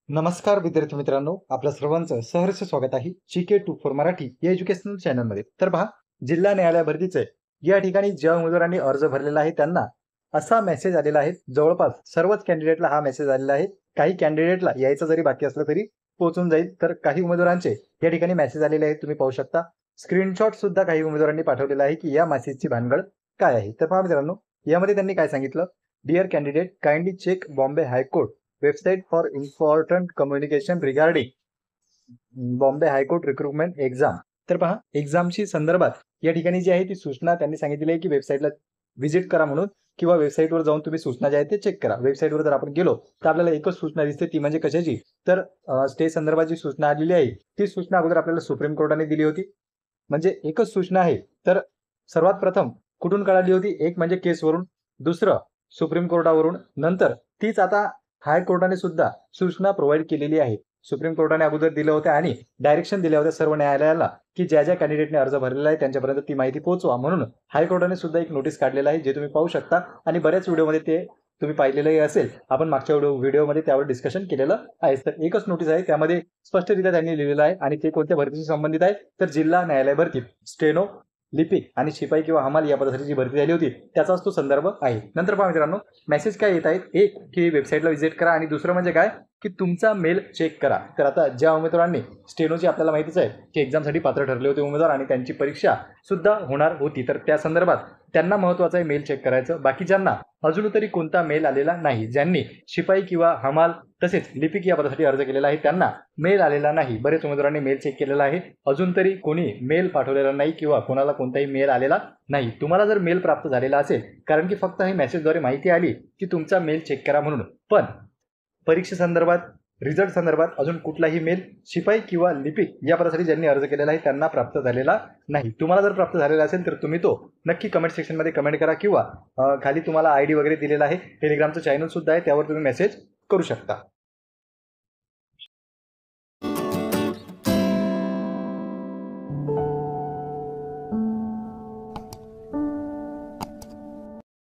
नमस्कार विद्यार्थी मित्रांनो, आपल्या सर्वांचं सहर्ष स्वागत आहे GK24 मराठी या एज्युकेशनल चॅनलमध्ये. तर पहा, जिल्हा न्यायालय भरतीचे या ठिकाणी ज्या उमेदवारांनी अर्ज भरलेला आहे त्यांना असा मेसेज आलेला आहे. जवळपास सर्वच कॅन्डिडेटला हा मेसेज आलेला आहे. काही कॅन्डिडेटला यायचं जरी बाकी असलं तरी पोहोचून जाईल. तर काही उमेदवारांचे या ठिकाणी मेसेज आलेले आहेत, तुम्ही पाहू शकता. स्क्रीनशॉट सुद्धा काही उमेदवारांनी पाठवलेला आहे की या मेसेजची भानगड काय आहे. तर पहा मित्रांनो, यामध्ये त्यांनी काय सांगितलं, dear candidate, kindly check Bombay high court website for important communication regarding Bombay high court recruitment exam. तर पहा, एक्झामची संदर्भात या ठिकाणी जी आहे ती सूचना त्यांनी सांगितलेली आहे की वेबसाईटला व्हिजिट करा म्हणून, किंवा वेबसाईटवर जाऊन तुम्ही सूचना जे आहे ते चेक करा. वेबसाईटवर जर आपण गेलो तर आपल्याला एकच सूचना दिसते, ती म्हणजे कशाची, तर स्टे संदर्भाची सूचना आलेली आहे. ती सूचना अगोदर आपल्याला सुप्रीम कोर्टाने दिली होती. म्हणजे एकच सूचना आहे. तर सर्वात प्रथम कुठून कळाली होती, एक म्हणजे केसवरून, दुसरं सुप्रीम कोर्टावरून, नंतर तीच आता हायकोर्टाने सुद्धा सूचना प्रोव्हाइड केलेली आहे. सुप्रीम कोर्टाने अगोदर दिलं होतं आणि डायरेक्शन दिल्या होत्या सर्व न्यायालयाला की ज्या ज्या कॅन्डिडेटने अर्ज भरलेला आहे त्यांच्यापर्यंत ती माहिती पोहोचवा. म्हणून हायकोर्टाने सुद्धा एक नोटीस काढलेला आहे, जे तुम्ही पाहू शकता. आणि बऱ्याच व्हिडिओमध्ये ते तुम्ही पाहिलेलंही असेल. आपण मागच्या व्हिडिओमध्ये त्यावर डिस्कशन केलेलं आहे. तर एकच नोटीस आहे, त्यामध्ये स्पष्टरित्या त्यांनी लिहिलेलं आहे. आणि ते कोणत्या भरतीशी संबंधित आहे, तर जिल्हा न्यायालय भरती, स्टेनो, लिपिक आणि शिपाई किंवा हमाल या पदासाठी जी भरती झाली होती त्याचाच तो संदर्भ आहे. नंतर पहा मित्रांनो, मेसेज काय येत आहेत, एक की वेबसाईटला व्हिजिट करा, आणि दुसरं म्हणजे काय की तुमचा मेल चेक करा. तर आता ज्या उमेदवारांनी स्टेनोची, आपल्याला माहितीच आहे की एक्झामसाठी पात्र ठरले होते उमेदवार आणि त्यांची परीक्षा सुद्धा होणार होती, तर त्या संदर्भात त्यांना महत्त्वाचं आहे मेल चेक करायचं. बाकीच्यांना अजून तरी कोणता मेल आलेला नाही. ज्यांनी शिपाई किंवा हमाल तसेच लिपिक या पदासाठी अर्ज केलेला आहे त्यांना मेल आलेला नाही. बरेच उमेदवारांनी मेल चेक केलेला आहे, अजून तरी कोणी मेल पाठवलेला नाही किंवा कोणाला कोणताही मेल आलेला नाही. तुम्हाला जर मेल प्राप्त झालेला असेल, कारण की फक्त ही मेसेजद्वारे माहिती आली की तुमचा मेल चेक करा म्हणून, पण परीक्षेसंदर्भात, रिझल्ट संदर्भात अजून कुठलाही मेल शिपाई किंवा लिपिक या पदासाठी ज्यांनी अर्ज केलेला आहे त्यांना प्राप्त झालेला नाही. तुम्हाला जर प्राप्त झालेला असेल तर तुम्ही तो नक्की कमेंट सेक्शनमध्ये कमेंट करा, किंवा खाली तुम्हाला ID वगैरे दिलेला आहे. टेलिग्रामचं चॅनल सुद्धा आहे, त्यावर तुम्ही मेसेज करू शकता.